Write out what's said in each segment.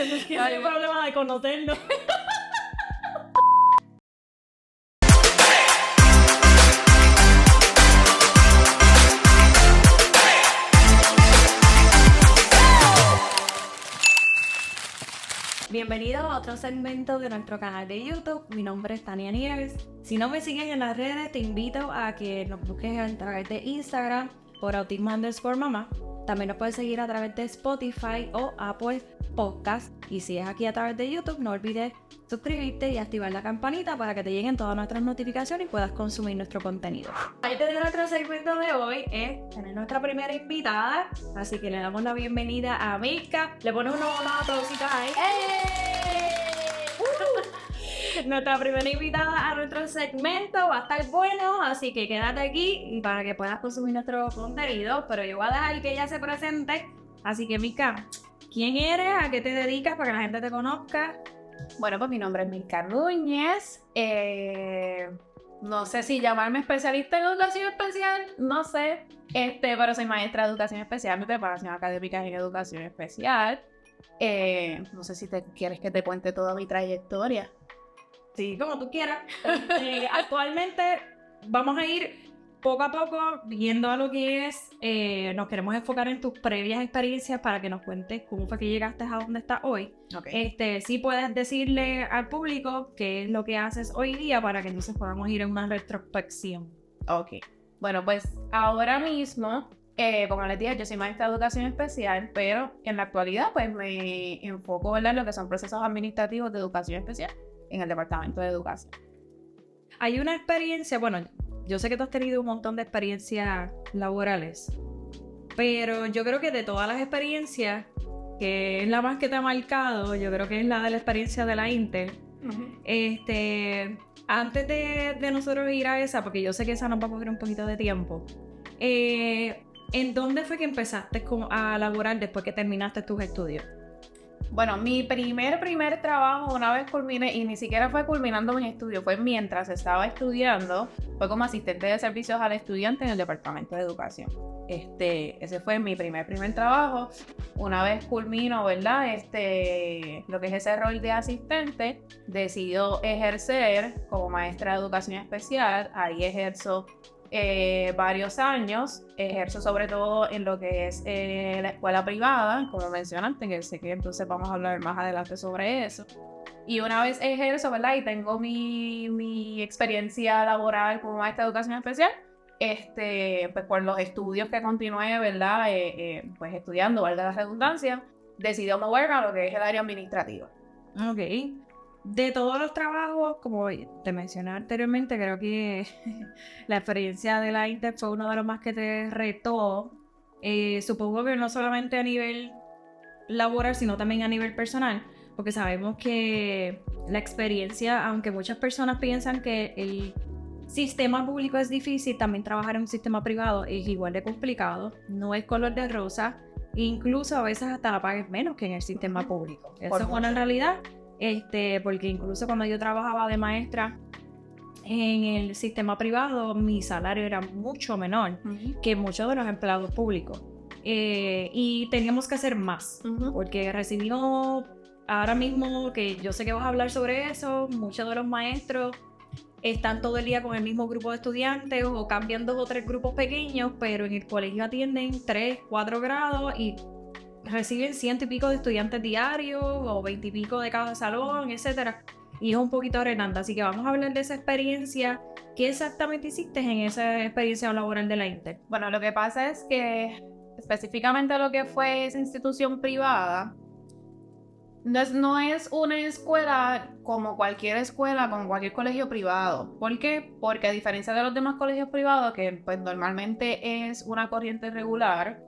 Que hay problemas de conocernos. Bienvenidos a otro segmento de nuestro canal de YouTube. Mi nombre es Tania Nieves. Si no me sigues en las redes, te invito a que nos busques a través de Instagram por autismo_mamá. También nos puedes seguir a través de Spotify o Apple Podcast. Y si es aquí a través de YouTube, no olvides suscribirte y activar la campanita para que te lleguen todas nuestras notificaciones y puedas consumir nuestro contenido. Parte de nuestro segmento de hoy es tener nuestra primera invitada, así que le damos la bienvenida a Milka. Le ponemos unos aplausitos ahí. Nuestra primera invitada a nuestro segmento va a estar bueno, así que quédate aquí y para que puedas consumir nuestro contenido, pero yo voy a dejar que ella se presente. Así que Milka, ¿quién eres? ¿A qué te dedicas para que la gente te conozca? Bueno, pues mi nombre es Milka Núñez. No sé si llamarme especialista en educación especial, no sé. Pero soy maestra de educación especial, mi preparación académica es en educación especial. No sé si quieres que te cuente toda mi trayectoria. Sí, como tú quieras. Actualmente vamos a ir poco a poco viendo a lo que es, nos queremos enfocar en tus previas experiencias para que nos cuentes cómo fue que llegaste a donde estás hoy. Okay. Sí puedes decirle al público qué es lo que haces hoy día para que entonces podamos ir en una retrospección. Ok. Bueno, pues ahora mismo, como les dije, yo soy maestra de educación especial, pero en la actualidad pues me enfoco, ¿verdad?, en lo que son procesos administrativos de educación especial en el Departamento de Educación. Hay una experiencia, bueno, yo sé que tú has tenido un montón de experiencias laborales, pero yo creo que de todas las experiencias, que es la más que te ha marcado, yo creo que es la de la experiencia de la Inter. Uh-huh. Antes de nosotros ir a esa, porque yo sé que esa nos va a coger un poquito de tiempo, ¿en dónde fue que empezaste a laborar después que terminaste tus estudios? Bueno, mi primer trabajo, una vez culminé, y ni siquiera fue culminando mis estudios, fue mientras estaba estudiando, fue como asistente de servicios al estudiante en el Departamento de Educación. Ese fue mi primer trabajo. Una vez culmino, ¿verdad?, lo que es ese rol de asistente, decido ejercer como maestra de educación especial. Ahí ejerzo varios años, ejerzo sobre todo en lo que es la escuela privada, como mencionaste, que sé que entonces vamos a hablar más adelante sobre eso. Y una vez ejerzo, ¿verdad?, y tengo mi experiencia laboral como maestra de educación especial, pues por los estudios que continué, ¿verdad?, pues estudiando, valga la redundancia, decidí moverme a lo que es el área administrativa. Ok. De todos los trabajos, como te mencioné anteriormente, creo que la experiencia de la Inter fue uno de los más que te retó. Supongo que no solamente a nivel laboral, sino también a nivel personal, porque sabemos que la experiencia, aunque muchas personas piensan que el sistema público es difícil, también trabajar en un sistema privado es igual de complicado, no es color de rosa, incluso a veces hasta la pagues menos que en el sistema público. Eso es una realidad. Porque incluso cuando yo trabajaba de maestra en el sistema privado, mi salario era mucho menor que muchos de los empleados públicos. Y teníamos que hacer más, porque recibimos ahora mismo, que yo sé que vas a hablar sobre eso, muchos de los maestros están todo el día con el mismo grupo de estudiantes o cambian 2 o 3 grupos pequeños, pero en el colegio atienden 3, 4 grados y reciben 100 y pico de estudiantes diarios o 20 y pico de cada salón, etcétera. Y es un poquito arenante, así que vamos a hablar de esa experiencia. ¿Qué exactamente hiciste en esa experiencia laboral de la Inter? Bueno, lo que pasa es que específicamente lo que fue esa institución privada, no es una escuela como cualquier escuela, como cualquier colegio privado. ¿Por qué? Porque a diferencia de los demás colegios privados, que pues normalmente es una corriente regular,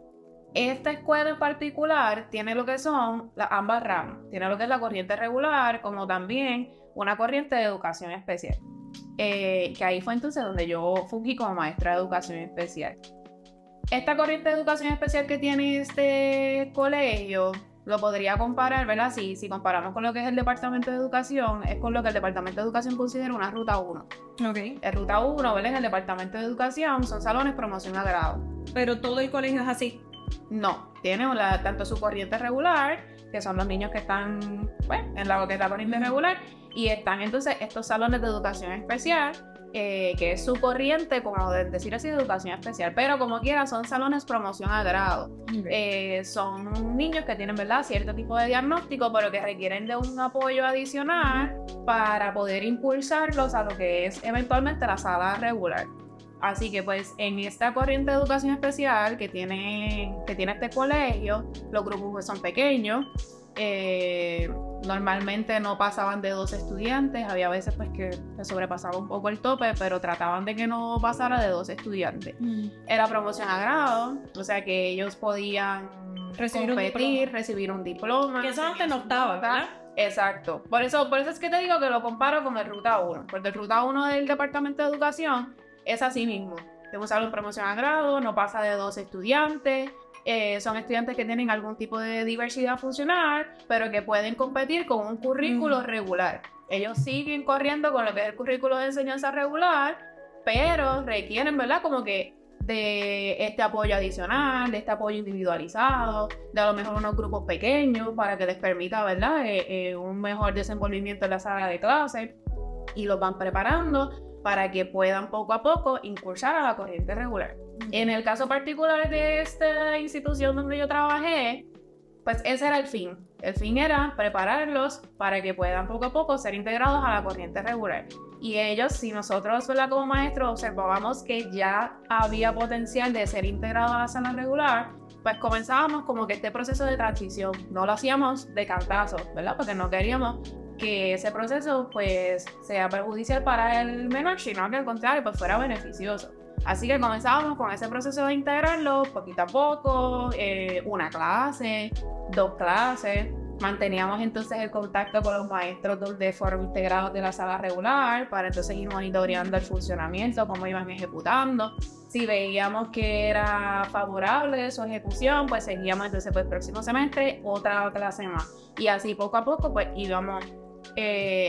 esta escuela en particular tiene lo que son ambas ramas. Tiene lo que es la corriente regular, como también una corriente de educación especial. Que ahí fue entonces donde yo fungí como maestra de educación especial. Esta corriente de educación especial que tiene este colegio, lo podría comparar, ¿verdad? Si comparamos con lo que es el Departamento de Educación, es con lo que el Departamento de Educación considera una Ruta 1. Okay. El Ruta 1, ¿verdad?, en el Departamento de Educación son salones promoción a grado. Pero todo el colegio es así. No, tiene tanto su corriente regular, que son los niños que están en lo que es la corriente regular, y están entonces estos salones de educación especial, que es su corriente, como decir así, de educación especial, pero como quiera son salones promoción a grado. Son niños que tienen, ¿verdad?, cierto tipo de diagnóstico, pero que requieren de un apoyo adicional para poder impulsarlos a lo que es eventualmente la sala regular. Así que pues en esta corriente de educación especial que tiene este colegio, los grupos pues son pequeños, normalmente no pasaban de 2 estudiantes, había veces pues que se sobrepasaba un poco el tope, pero trataban de que no pasara de 2 estudiantes. Era promoción a grado, o sea que ellos podían recibir un diploma. Que eso antes no estaba, ¿verdad? Exacto. Por eso es que te digo que lo comparo con el Ruta 1, porque el Ruta 1 del Departamento de Educación es así mismo. Te un salón promoción a grado, no pasa de 2 estudiantes. Son estudiantes que tienen algún tipo de diversidad funcional, pero que pueden competir con un currículo regular. Ellos siguen corriendo con lo que es el currículo de enseñanza regular, pero requieren, ¿verdad?, como que de este apoyo adicional, de este apoyo individualizado, de a lo mejor unos grupos pequeños para que les permita, ¿verdad?, un mejor desenvolvimiento en la sala de clase, y los van preparando para que puedan poco a poco incursar a la corriente regular. En el caso particular de esta institución donde yo trabajé, pues ese era el fin. El fin era prepararlos para que puedan poco a poco ser integrados a la corriente regular. Y ellos, si nosotros, ¿verdad?, como maestros observábamos que ya había potencial de ser integrados a la sala regular, pues comenzábamos como que este proceso de transición. No lo hacíamos de cantazo, ¿verdad?, porque no queríamos que ese proceso pues sea perjudicial para el menor, sino que al contrario pues fuera beneficioso. Así que comenzábamos con ese proceso de integrarlo poquito a poco, 1 clase, 2 clases. Manteníamos entonces el contacto con los maestros de fueron integrados de la sala regular para entonces ir monitoreando el funcionamiento, cómo iban ejecutando. Si veíamos que era favorable su ejecución, pues seguíamos entonces pues el próximo semestre otra clase más. Y así poco a poco pues íbamos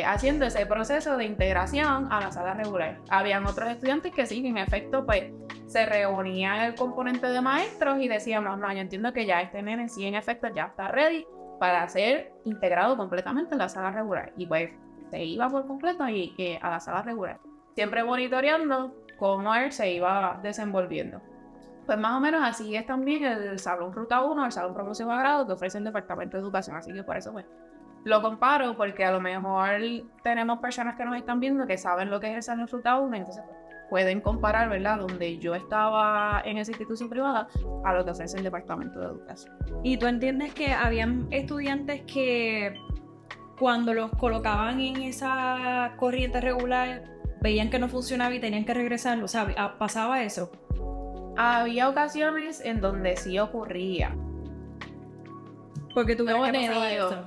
haciendo ese proceso de integración a la sala regular. Habían otros estudiantes que sí, en efecto, pues se reunía el componente de maestros y decíamos, no, yo entiendo que ya este nene sí, en efecto, ya está ready para ser integrado completamente en la sala regular. Y pues se iba por completo a la sala regular, siempre monitoreando cómo él se iba desenvolviendo. Pues más o menos así es también el Salón Ruta 1, el Salón Promoción a Grado que ofrece el Departamento de Educación. Así que por eso pues lo comparo, porque a lo mejor tenemos personas que nos están viendo que saben lo que es el Salón Ruta 1, entonces pues, pueden comparar, ¿verdad?, donde yo estaba en esa institución privada a lo que ofrece el Departamento de Educación. ¿Y tú entiendes que habían estudiantes que cuando los colocaban en esa corriente regular veían que no funcionaba y tenían que regresar? O sea, ¿pasaba eso? Había ocasiones en donde sí ocurría. Porque tú No crees que te pasaba digo. eso.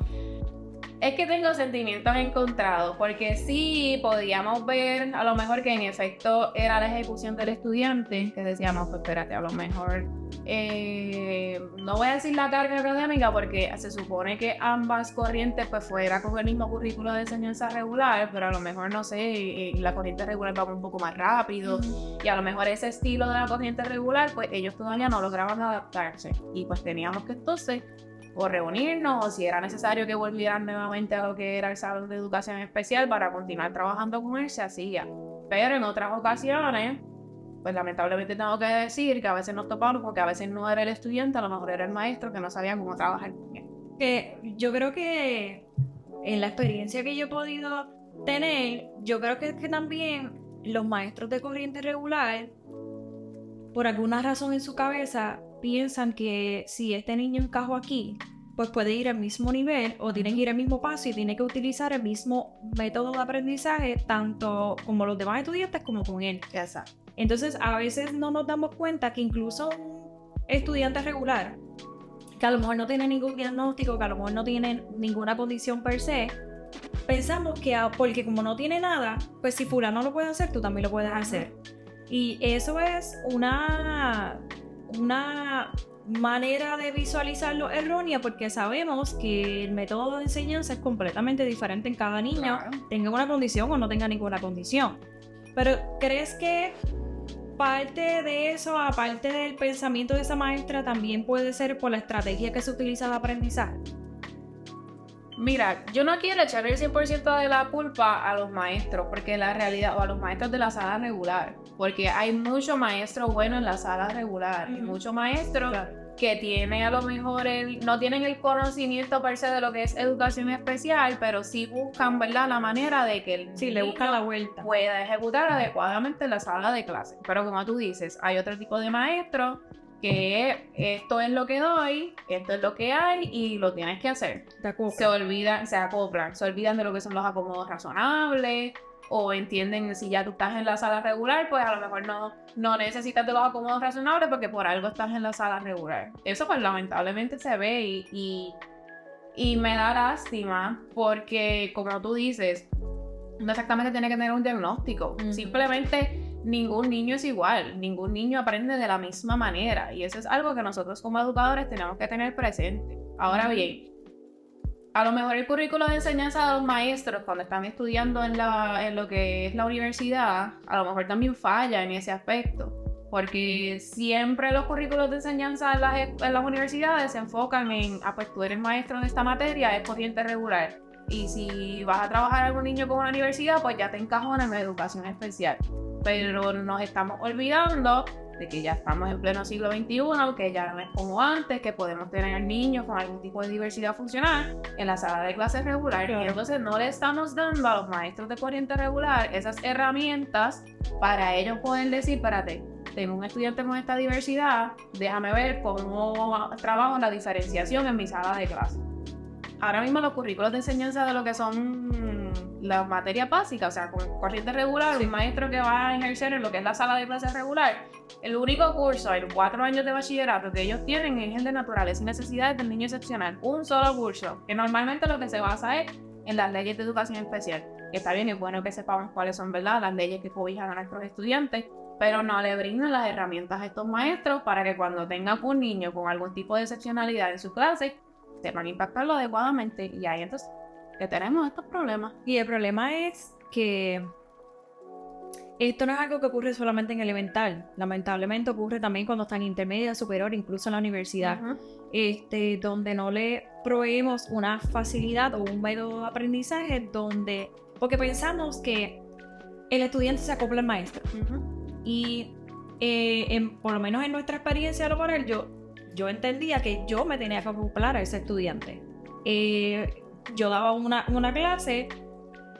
Es que tengo sentimientos encontrados, porque sí podíamos ver a lo mejor que en efecto era la ejecución del estudiante, que decíamos, pues espérate, a lo mejor, no voy a decir la carga académica, porque se supone que ambas corrientes pues fuera con el mismo currículo de enseñanza regular, pero a lo mejor, no sé, la corriente regular va un poco más rápido, y a lo mejor ese estilo de la corriente regular, pues ellos todavía no lograban adaptarse, y pues teníamos que entonces o reunirnos, o si era necesario que volvieran nuevamente a lo que era el salón de educación especial para continuar trabajando con él, se hacía. Pero en otras ocasiones, pues lamentablemente tengo que decir que a veces nos topamos porque a veces no era el estudiante, a lo mejor era el maestro que no sabía cómo trabajar con él. Que yo creo que en la experiencia que yo he podido tener, yo creo que también los maestros de corriente regular, por alguna razón en su cabeza, piensan que si este niño encajó aquí, pues puede ir al mismo nivel o tiene que ir al mismo paso y tiene que utilizar el mismo método de aprendizaje tanto como los demás estudiantes como con él. Exacto. Entonces a veces no nos damos cuenta que incluso un estudiante regular, que a lo mejor no tiene ningún diagnóstico, que a lo mejor no tiene ninguna condición per se, pensamos que porque como no tiene nada, pues si fulano lo puede hacer, tú también lo puedes hacer. Y eso es una manera de visualizarlo errónea, porque sabemos que el método de enseñanza es completamente diferente en cada niño, tenga una condición o no tenga ninguna condición. Pero ¿crees que parte de eso, aparte del pensamiento de esa maestra, también puede ser por la estrategia que se utiliza de aprendizaje. Mira, yo no quiero echar el 100% de la culpa a los maestros, porque la realidad, o a los maestros de la sala regular, porque hay muchos maestros buenos en la sala regular, y muchos maestros que tienen a lo mejor no tienen el conocimiento per se de lo que es educación especial, pero sí buscan, ¿verdad?, la manera de que el le buscan la vuelta, pueda ejecutar adecuadamente en la sala de clase. Pero como tú dices, hay otro tipo de maestros que esto es lo que doy, esto es lo que hay y lo tienes que hacer. Se olvidan de lo que son los acomodos razonables, o entienden si ya tú estás en la sala regular, pues a lo mejor no necesitas de los acomodos razonables porque por algo estás en la sala regular. Eso pues lamentablemente se ve y me da lástima porque, como tú dices, no exactamente tiene que tener un diagnóstico. Simplemente ningún niño es igual, ningún niño aprende de la misma manera y eso es algo que nosotros como educadores tenemos que tener presente. Ahora bien, a lo mejor el currículo de enseñanza de los maestros cuando están estudiando en lo que es la universidad, a lo mejor también falla en ese aspecto, porque siempre los currículos de enseñanza en las universidades se enfocan en, pues tú eres maestro de esta materia, es corriente regular. Y si vas a trabajar algún niño con una universidad, pues ya te encajona en la educación especial. Pero nos estamos olvidando de que ya estamos en pleno siglo XXI, que ya no es como antes, que podemos tener niños con algún tipo de diversidad funcional en la sala de clases regular. Y entonces no le estamos dando a los maestros de corriente regular esas herramientas para ellos poder decir, espérate, tengo un estudiante con esta diversidad, déjame ver cómo trabajo la diferenciación en mi sala de clase. Ahora mismo los currículos de enseñanza de lo que son las materias básicas, o sea, con corriente regular, un maestro que va a ejercer en lo que es la sala de clases regular, el único curso en 4 años de bachillerato que ellos tienen es el de naturaleza y necesidades del niño excepcional. Un solo curso, que normalmente lo que se basa es en las leyes de educación especial. Que está bien, es bueno que sepamos cuáles son, ¿verdad?, las leyes que cobijan a nuestros estudiantes, pero no le brindan las herramientas a estos maestros para que cuando tengan un niño con algún tipo de excepcionalidad en su clase, sepan impactarlo adecuadamente. Y ahí entonces que tenemos estos problemas. Y el problema es que esto no es algo que ocurre solamente en elemental. Lamentablemente ocurre también cuando está en intermedia, superior, incluso en la universidad, donde no le proveemos una facilidad o un método de aprendizaje porque pensamos que el estudiante se acopla al maestro. Y por lo menos en nuestra experiencia laboral, yo entendía que yo me tenía que acoplar a ese estudiante. Yo daba una clase,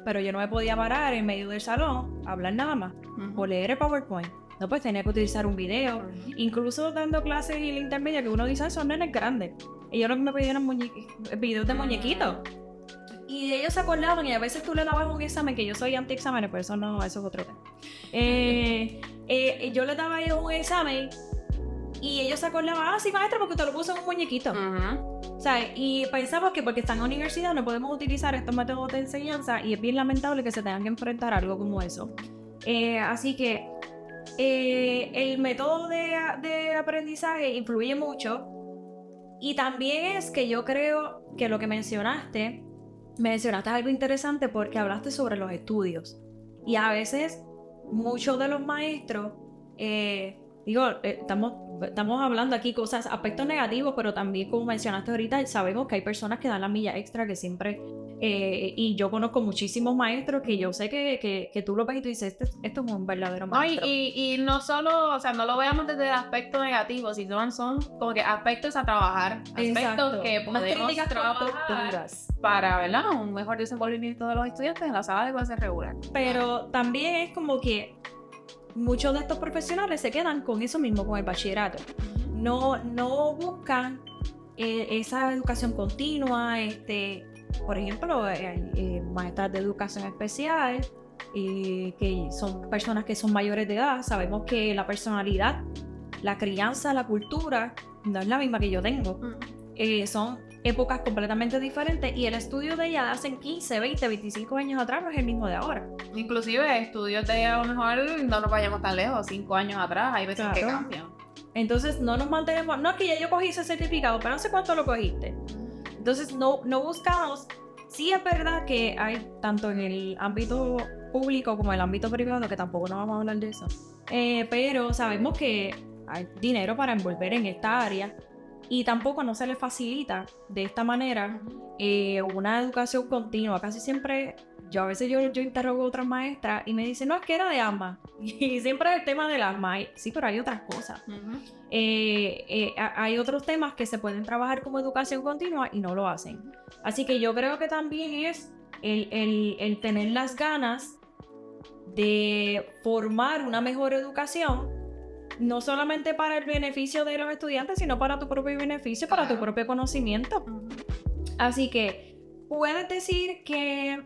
pero yo no me podía parar en medio del salón a hablar nada más o leer el PowerPoint. No, pues tenía que utilizar un video. Incluso dando clases en la intermedia, que uno dice, son nenes grandes. Ellos lo que me pedían eran videos de muñequitos. Y ellos se acordaban, y a veces tú le dabas un examen, que yo soy anti-exámenes, pero eso es otro tema. Yo le daba a ellos un examen y ellos se acordaban, sí, maestra, porque te lo puso en un muñequito. O sea, y pensamos que porque están en la universidad no podemos utilizar estos métodos de enseñanza, y es bien lamentable que se tengan que enfrentar a algo como eso. Así que el método de aprendizaje influye mucho, y también es que yo creo que lo que mencionaste algo interesante, porque hablaste sobre los estudios, y a veces muchos de los maestros, estamos hablando aquí cosas, aspectos negativos, pero también, como mencionaste ahorita, sabemos que hay personas que dan la milla extra, que siempre, y yo conozco muchísimos maestros que yo sé que tú lo ves y tú dices, esto es un verdadero maestro. Y no solo, o sea, no lo veamos desde el aspecto negativo, sino son como que aspectos a trabajar, aspectos que podemos trabajar para, ¿verdad?, un mejor desenvolvimiento de los estudiantes en la sala de clases regular. Pero también es como que muchos de estos profesionales se quedan con eso mismo, con el bachillerato. No buscan esa educación continua. Por ejemplo, maestras de educación especial, que son personas que son mayores de edad. Sabemos que la personalidad, la crianza, la cultura no es la misma que yo tengo. Son épocas completamente diferentes, y el estudio de ella de hace 15, 20, 25 años atrás no es el mismo de ahora. Inclusive estudios de a lo mejor no nos vayamos tan lejos, 5 años atrás, hay veces que cambian. Entonces no nos mantenemos, no es que ya yo cogí ese certificado, pero no sé cuánto lo cogiste. Entonces no buscamos. Sí es verdad que hay tanto en el ámbito público como en el ámbito privado, que tampoco nos vamos a hablar de eso, pero sabemos que hay dinero para envolver en esta área y tampoco no se les facilita de esta manera una educación continua. Casi siempre, a veces yo interrogo a otras maestras y me dicen, no, es que era de asma. Y siempre es el tema del asma. Sí, pero hay otras cosas. Hay otros temas que se pueden trabajar como educación continua y no lo hacen. Así que yo creo que también es el tener las ganas de formar una mejor educación, no solamente para el beneficio de los estudiantes, sino para tu propio beneficio, para tu propio conocimiento. Así que, ¿puedes decir que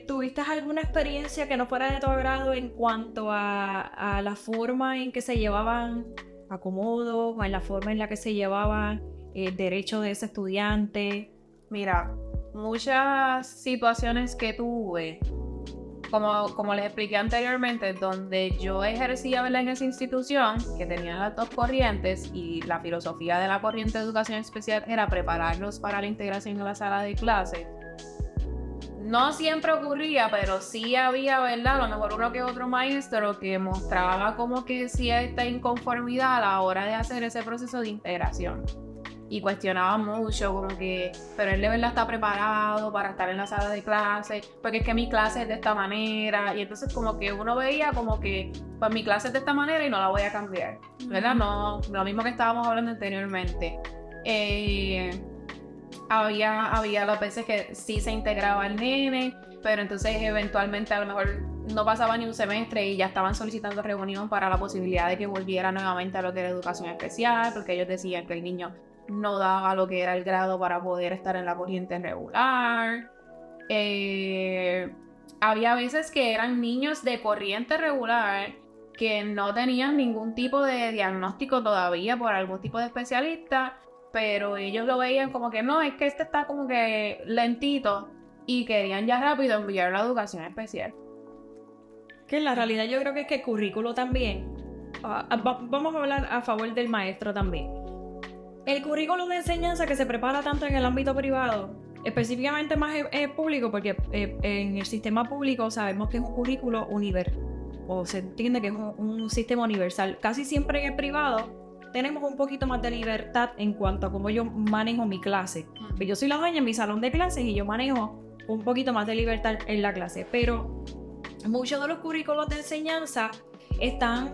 tuviste alguna experiencia que no fuera de tu agrado en cuanto a la forma en que se llevaban acomodos o en la forma en la que se llevaban el derecho de ese estudiante? Mira, muchas situaciones que tuve, como les expliqué anteriormente, donde yo ejercía, ¿verdad?, en esa institución, que tenía las dos corrientes, y la filosofía de la corriente de educación especial era prepararlos para la integración en la sala de clase. No siempre ocurría, pero sí había, ¿verdad?, a lo mejor uno que otro maestro que mostraba como que cierta inconformidad a la hora de hacer ese proceso de integración. Y cuestionaba mucho, como que, pero él de verdad está preparado para estar en la sala de clase, porque es que mi clase es de esta manera. Y entonces como que uno veía como que, pues mi clase es de esta manera y no la voy a cambiar, ¿verdad? No, lo mismo que estábamos hablando anteriormente. Había las veces que sí se integraba el nene, pero entonces eventualmente a lo mejor no pasaba ni un semestre y ya estaban solicitando reunión para la posibilidad de que volviera nuevamente a lo que era educación especial, porque ellos decían que el niño no daba lo que era el grado para poder estar en la corriente regular. Había veces que eran niños de corriente regular que no tenían ningún tipo de diagnóstico todavía por algún tipo de especialista, pero ellos lo veían como que no, es que este está como que lentito y querían ya rápido enviarlo a la educación especial. Que en la realidad yo creo que es que el currículo también, vamos a hablar a favor del maestro también. El currículo de enseñanza que se prepara tanto en el ámbito privado, específicamente más público, porque en el sistema público sabemos que es un currículo universal, o se entiende que es un sistema universal. Casi siempre en el privado tenemos un poquito más de libertad en cuanto a cómo yo manejo mi clase. Yo soy la dueña en mi salón de clases y yo manejo un poquito más de libertad en la clase, pero muchos de los currículos de enseñanza están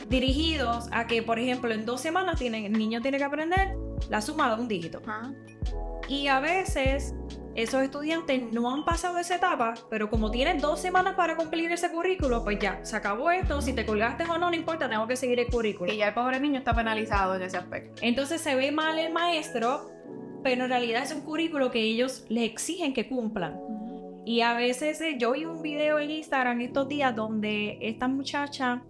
dirigidos a que, por ejemplo, en 2 semanas el niño tiene que aprender la suma de un dígito. Y a veces esos estudiantes no han pasado esa etapa, pero como tienen 2 semanas para cumplir ese currículo, pues ya, se acabó esto, si te colgaste o no, no importa, tengo que seguir el currículo. Y ya el pobre niño está penalizado en ese aspecto. Entonces se ve mal el maestro, pero en realidad es un currículo que ellos les exigen que cumplan. Y a veces yo vi un video en Instagram estos días donde esta muchacha,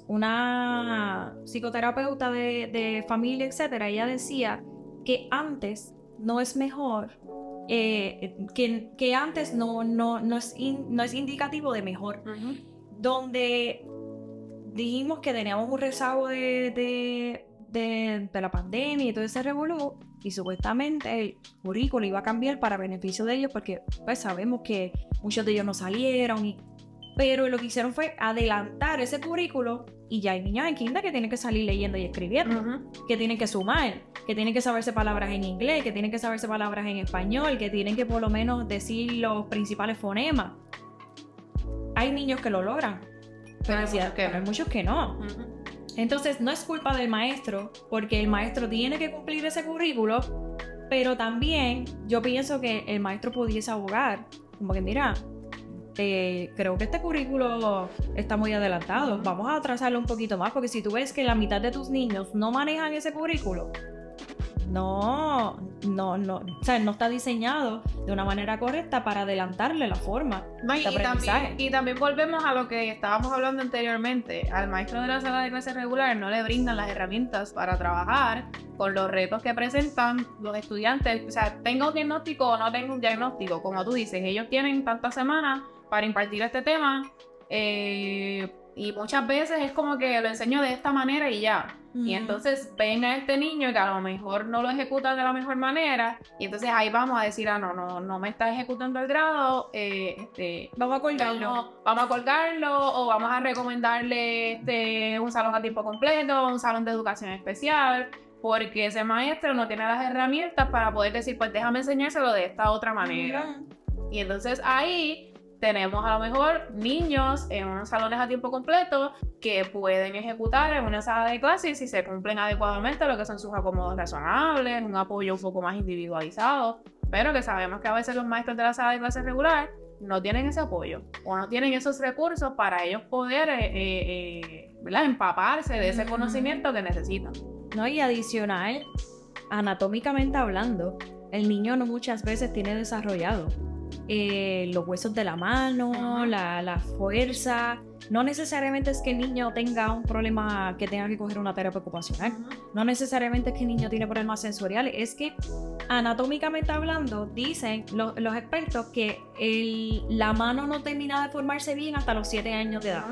una psicoterapeuta de familia, etcétera, ella decía que antes no es mejor, que antes no es indicativo de mejor. Donde dijimos que teníamos un rezago de la pandemia y todo ese revolú, y supuestamente el currículo iba a cambiar para beneficio de ellos, porque pues sabemos que muchos de ellos no salieron, pero lo que hicieron fue adelantar ese currículo, y ya hay niños en kinder que tienen que salir leyendo y escribiendo, que tienen que sumar, que tienen que saberse palabras en inglés, que tienen que saberse palabras en español, que tienen que por lo menos decir los principales fonemas. Hay niños que lo logran, pero hay muchos que no. Entonces no es culpa del maestro, porque el maestro tiene que cumplir ese currículo, pero también yo pienso que el maestro pudiese abogar, como que mira, creo que este currículo está muy adelantado, vamos a atrasarlo un poquito más, porque si tú ves que la mitad de tus niños no manejan ese currículo, o sea, no está diseñado de una manera correcta para adelantarle la forma de aprendizaje. Y también volvemos a lo que estábamos hablando anteriormente. Al maestro de la sala de clase regular no le brindan las herramientas para trabajar con los retos que presentan los estudiantes. O sea, tenga un diagnóstico o no tenga un diagnóstico, como tú dices, ellos tienen tantas semanas para impartir este tema, y Y muchas veces es como que lo enseño de esta manera y ya. Y entonces ven a este niño que a lo mejor no lo ejecuta de la mejor manera, y entonces ahí vamos a decir, no me está ejecutando el grado, Vamos a colgarlo. vamos a colgarlo, o vamos a recomendarle un salón a tiempo completo, un salón de educación especial, porque ese maestro no tiene las herramientas para poder decir, pues déjame enseñárselo de esta otra manera. Y entonces ahí tenemos a lo mejor niños en unos salones a tiempo completo que pueden ejecutar en una sala de clases si se cumplen adecuadamente lo que son sus acomodos razonables, un apoyo un poco más individualizado, pero que sabemos que a veces los maestros de la sala de clases regular no tienen ese apoyo o no tienen esos recursos para ellos poder ¿verdad? Empaparse de ese conocimiento que necesitan. No, y adicional, anatómicamente hablando, el niño no muchas veces tiene desarrollado los huesos de la mano, la fuerza. No necesariamente es que el niño tenga un problema que tenga que coger una terapia ocupacional. No necesariamente es que el niño tiene problemas sensoriales. Es que anatómicamente hablando, dicen los expertos que la mano no termina de formarse bien hasta los 7 años de edad.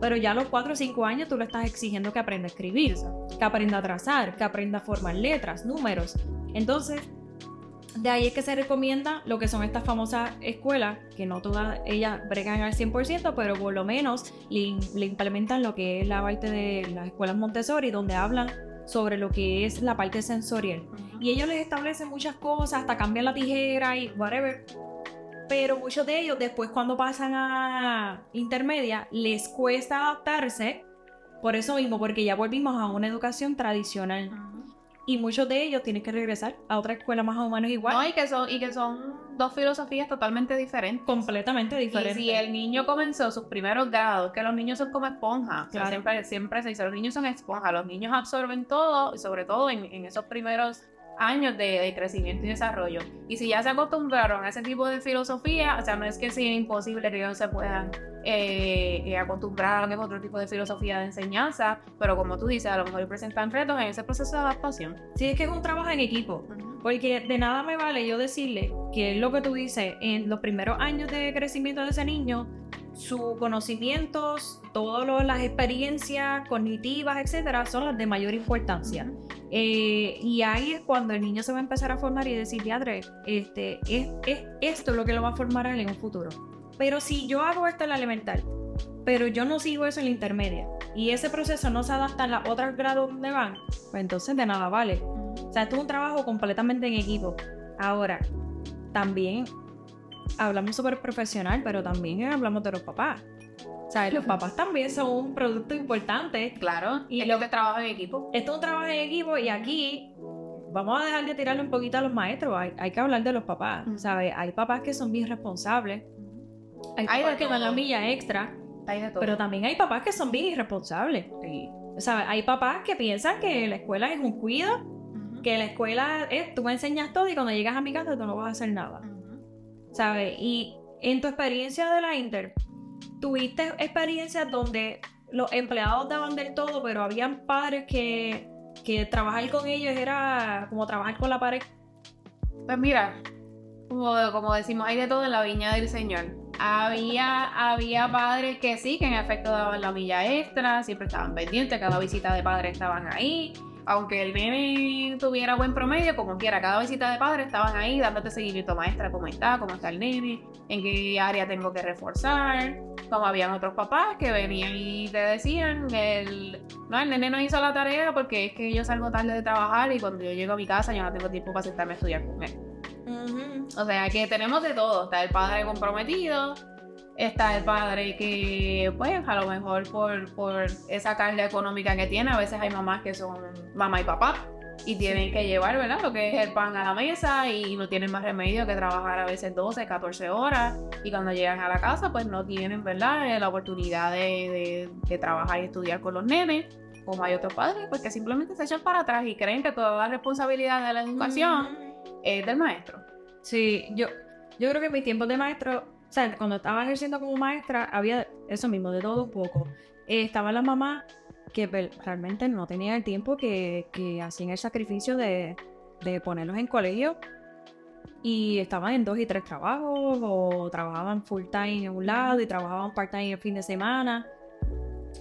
Pero ya a los 4 o 5 años tú le estás exigiendo que aprenda a escribir, que aprenda a trazar, que aprenda a formar letras, números. Entonces, de ahí es que se recomienda lo que son estas famosas escuelas, que no todas ellas bregan al 100%, pero por lo menos le implementan lo que es la parte de las escuelas Montessori, donde hablan sobre lo que es la parte sensorial. Y ellos les establecen muchas cosas, hasta cambian la tijera y whatever. Pero muchos de ellos después cuando pasan a intermedia les cuesta adaptarse por eso mismo, porque ya volvimos a una educación tradicional. Y muchos de ellos tienen que regresar a otra escuela más o menos igual. No, y que son dos filosofías totalmente diferentes. Completamente diferentes. Y si el niño comenzó sus primeros grados, que los niños son como esponjas. Claro. O sea, siempre se dice, los niños son esponjas, los niños absorben todo, y sobre todo en esos primeros años de crecimiento y desarrollo. Y si ya se acostumbraron a ese tipo de filosofía, o sea, no es que sea imposible que ellos se puedan acostumbrar a otro tipo de filosofía de enseñanza, pero como tú dices, a lo mejor presentan retos en ese proceso de adaptación. Sí, es que es un trabajo en equipo, porque de nada me vale yo decirle que es lo que tú dices, en los primeros años de crecimiento de ese niño, sus conocimientos, todas las experiencias cognitivas, etcétera, son las de mayor importancia. Y ahí es cuando el niño se va a empezar a formar y decir, diadre, esto es lo que lo va a formar él en un futuro. Pero si yo hago esto en la elemental, pero yo no sigo eso en la intermedia, y ese proceso no se adapta a los otros grados donde van, pues entonces de nada vale. O sea, esto es un trabajo completamente en equipo. Ahora, también hablamos súper profesional, pero también hablamos de los papás. O sea, los papás también son un producto importante. Claro, y es lo que trabaja en equipo. Esto es un trabajo en equipo y aquí vamos a dejar de tirarle un poquito a los maestros. Hay que hablar de los papás, ¿sabes? Hay papás que son bien responsables. Hay papás que van a milla extra. Pero también hay papás que son bien irresponsables. Sí. O sea, hay papás que piensan que la escuela es un cuido, que la escuela es, tú me enseñas todo y cuando llegas a mi casa tú no vas a hacer nada. ¿Sabes? Y en tu experiencia de la Inter, ¿tuviste experiencias donde los empleados daban del todo, pero habían padres que trabajar con ellos era como trabajar con la pared? Pues mira, como decimos, hay de todo en la viña del Señor. Había padres que sí, que en efecto daban la milla extra, siempre estaban pendientes, cada visita de padre estaban ahí. Aunque el nene tuviera buen promedio, como quiera, cada visita de padre estaban ahí dándote seguimiento, maestra, cómo está el nene, en qué área tengo que reforzar. Como habían otros papás que venían y te decían, el nene no hizo la tarea porque es que yo salgo tarde de trabajar y cuando yo llego a mi casa yo no tengo tiempo para sentarme a estudiar con él. O sea que tenemos de todo. Está el padre comprometido, está el padre que, pues, a lo mejor por esa carga económica que tiene, a veces hay mamás que son mamá y papá y tienen que llevar, ¿verdad?, lo que es el pan a la mesa y no tienen más remedio que trabajar a veces 12, 14 horas y cuando llegan a la casa, pues no tienen, ¿verdad?, la oportunidad de trabajar y estudiar con los nenes. Como hay otros padres, pues que simplemente se echan para atrás y creen que toda la responsabilidad de la educación es del maestro. Sí, yo creo que en mis tiempos de maestro, o sea, cuando estaba ejerciendo como maestra, había eso mismo, de todo un poco. Estaban las mamás que realmente no tenían el tiempo, que hacían el sacrificio de ponerlos en colegio y estaban en 2 y 3 trabajos o trabajaban full time en un lado y trabajaban part time el fin de semana.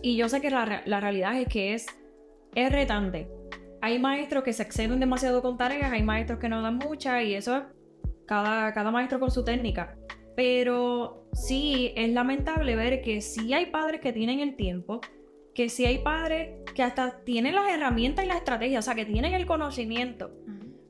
y yo sé que la realidad es que es retante. Hay maestros que se exceden demasiado con tareas, hay maestros que no dan muchas y eso es cada maestro con su técnica. Pero sí es lamentable ver que sí hay padres que tienen el tiempo, que sí hay padres que hasta tienen las herramientas y la estrategia, o sea, que tienen el conocimiento,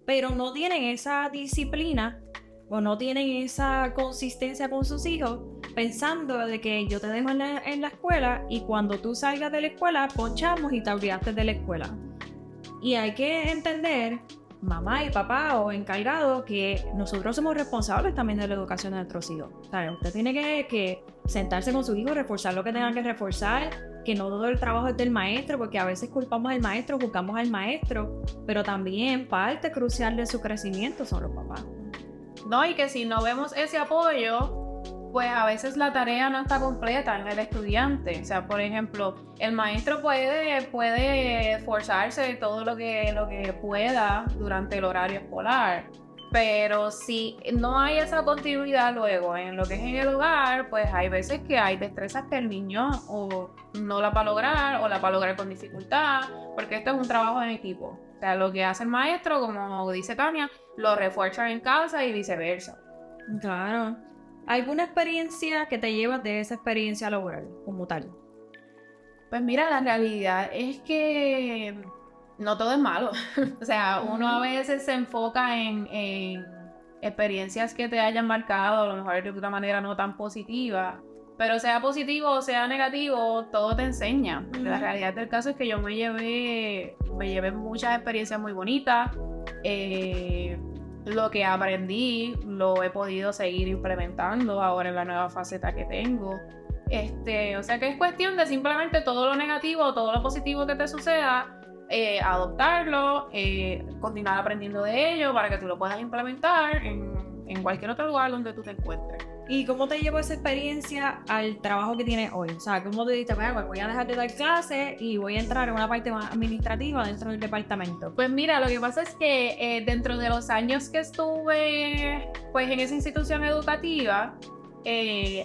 pero no tienen esa disciplina o no tienen esa consistencia con sus hijos, pensando de que yo te dejo en la escuela y cuando tú salgas de la escuela, ponchamos y te olvidaste de la escuela. Y hay que entender, mamá y papá o encargados, que nosotros somos responsables también de la educación de nuestros hijos. O sea, usted tiene que sentarse con su hijo, reforzar lo que tenga que reforzar, que no todo el trabajo es del maestro, porque a veces culpamos al maestro, juzgamos al maestro, pero también parte crucial de su crecimiento son los papás. No, y que si no vemos ese apoyo, pues a veces la tarea no está completa en el estudiante. O sea, por ejemplo, el maestro puede esforzarse todo lo que pueda durante el horario escolar, pero si no hay esa continuidad luego en lo que es en el hogar, pues hay veces que hay destrezas que el niño o no la va a lograr o la va a lograr con dificultad, porque esto es un trabajo en equipo. O sea, lo que hace el maestro, como dice Tania, lo refuerza en casa y viceversa. Claro. ¿Alguna experiencia que te llevas de esa experiencia laboral como tal? Pues mira, la realidad es que no todo es malo. O sea, uno a veces se enfoca en experiencias que te hayan marcado, a lo mejor de una manera no tan positiva. Pero sea positivo o sea negativo, todo te enseña. La realidad del caso es que yo me llevé muchas experiencias muy bonitas. Lo que aprendí lo he podido seguir implementando ahora en la nueva faceta que tengo. O sea que es cuestión de simplemente todo lo negativo, todo lo positivo que te suceda, adoptarlo, continuar aprendiendo de ello para que tú lo puedas implementar en cualquier otro lugar donde tú te encuentres. ¿Y cómo te llevó esa experiencia al trabajo que tienes hoy? O sea, ¿cómo te dijiste, pues voy a dejar de dar clases y voy a entrar en una parte más administrativa dentro del departamento? Pues mira, lo que pasa es que dentro de los años que estuve pues en esa institución educativa,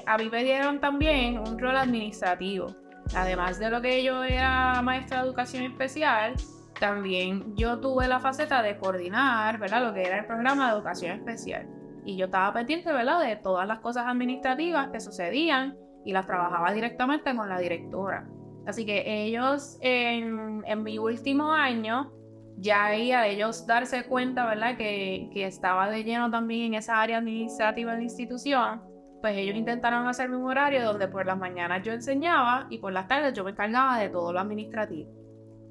a mí me dieron también un rol administrativo. Además de lo que yo era maestra de educación especial, también yo tuve la faceta de coordinar, ¿verdad?, lo que era el programa de educación especial. Y yo estaba pendiente, ¿verdad?, de todas las cosas administrativas que sucedían y las trabajaba directamente con la directora. Así que ellos en mi último año, ya ahí a ellos darse cuenta, ¿verdad?, que estaba de lleno también en esa área administrativa de la institución, pues ellos intentaron hacerme un horario donde por las mañanas yo enseñaba y por las tardes yo me encargaba de todo lo administrativo.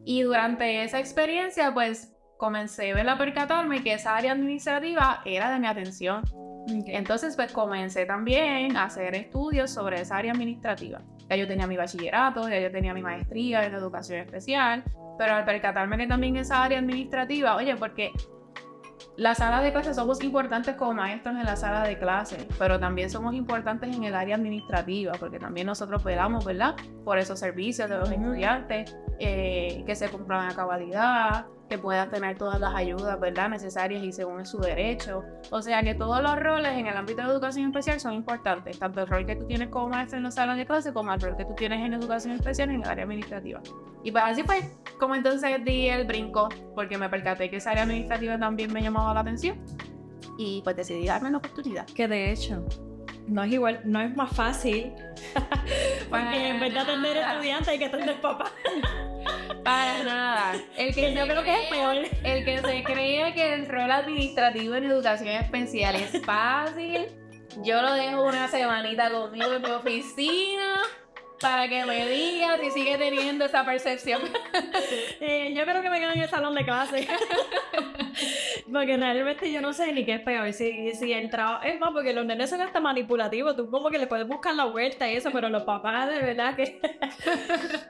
Y durante esa experiencia, pues comencé a percatarme que esa área administrativa era de mi atención. Okay. Entonces, pues comencé también a hacer estudios sobre esa área administrativa. Ya yo tenía mi bachillerato, ya yo tenía mi maestría en educación especial, pero al percatarme que también esa área administrativa, oye, porque la sala de clases somos importantes como maestros en la sala de clases, pero también somos importantes en el área administrativa, porque también nosotros velamos, ¿verdad?, por esos servicios de los estudiantes, que se cumplan a cabalidad, que puedan tener todas las ayudas, ¿verdad?, necesarias y según su derecho. O sea que todos los roles en el ámbito de educación especial son importantes, tanto el rol que tú tienes como maestro en la sala de clase como el rol que tú tienes en educación especial en el área administrativa. Y pues así fue como entonces di el brinco, porque me percaté que esa área administrativa también me llamaba la atención y pues decidí darme la oportunidad. Que de hecho no es igual, no es más fácil, porque en vez de atender estudiantes hay que atender papás. Para nada. Yo creo que es peor. El que se cree que el rol administrativo en educación especial es fácil, yo lo dejo una semanita conmigo en mi oficina para que me diga si sigue teniendo esa percepción. Yo creo que me quedo en el salón de clase. Porque realmente yo no sé ni qué es peor. Si el trabajo. Es más, porque los nenes son hasta manipulativos. Tú como que le puedes buscar la vuelta y eso, pero los papás de verdad que.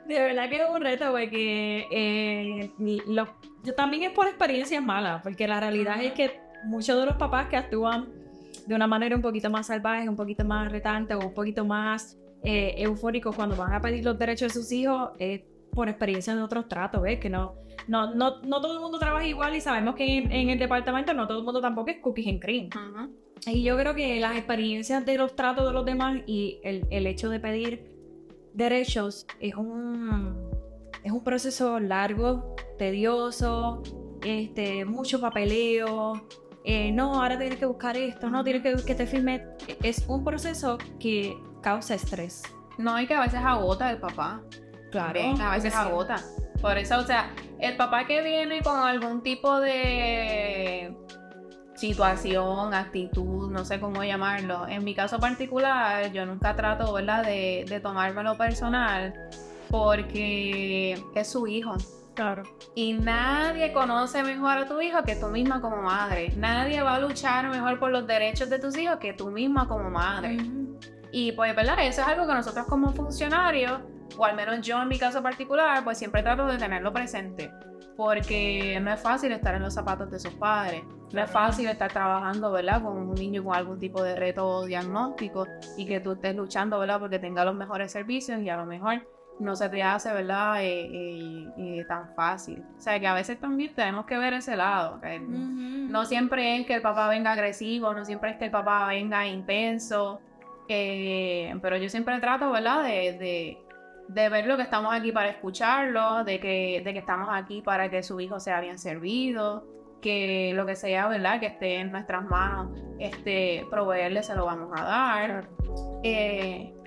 De verdad que es un reto, porque yo también es por experiencias malas. Porque la realidad es que muchos de los papás que actúan de una manera un poquito más salvaje, un poquito más retante o un poquito más eufóricos cuando van a pedir los derechos de sus hijos, por experiencia de otros tratos, ¿ves? Que no todo el mundo trabaja igual y sabemos que en el departamento no todo el mundo tampoco es cookies and cream. Y yo creo que las experiencias de los tratos de los demás y el hecho de pedir derechos es un proceso largo, tedioso, mucho papeleo. No, ahora tienes que buscar esto, no, tienes que te firme. Es un proceso que causa estrés. No, y que a veces agota el papá. Claro. A veces agota. Por eso, o sea, el papá que viene con algún tipo de situación, actitud, no sé cómo llamarlo. En mi caso particular, yo nunca trato, ¿verdad?, de tomármelo personal porque es su hijo. Claro. Y nadie conoce mejor a tu hijo que tú misma como madre. Nadie va a luchar mejor por los derechos de tus hijos que tú misma como madre. Y pues, ¿verdad? Eso es algo que nosotros como funcionarios, o al menos yo en mi caso particular, pues siempre trato de tenerlo presente. Porque no es fácil estar en los zapatos de sus padres. No es fácil estar trabajando, ¿verdad?, con un niño con algún tipo de reto diagnóstico y que tú estés luchando, ¿verdad?, porque tenga los mejores servicios y a lo mejor no se te hace, ¿verdad?, tan fácil. O sea, que a veces también tenemos que ver ese lado. Que no siempre es que el papá venga agresivo, no siempre es que el papá venga intenso. Pero yo siempre trato, ¿verdad?, de ver lo que estamos aquí para escucharlo, de que estamos aquí para que su hijo sea bien servido, que lo que sea, ¿verdad?, que esté en nuestras manos, proveerle, se lo vamos a dar.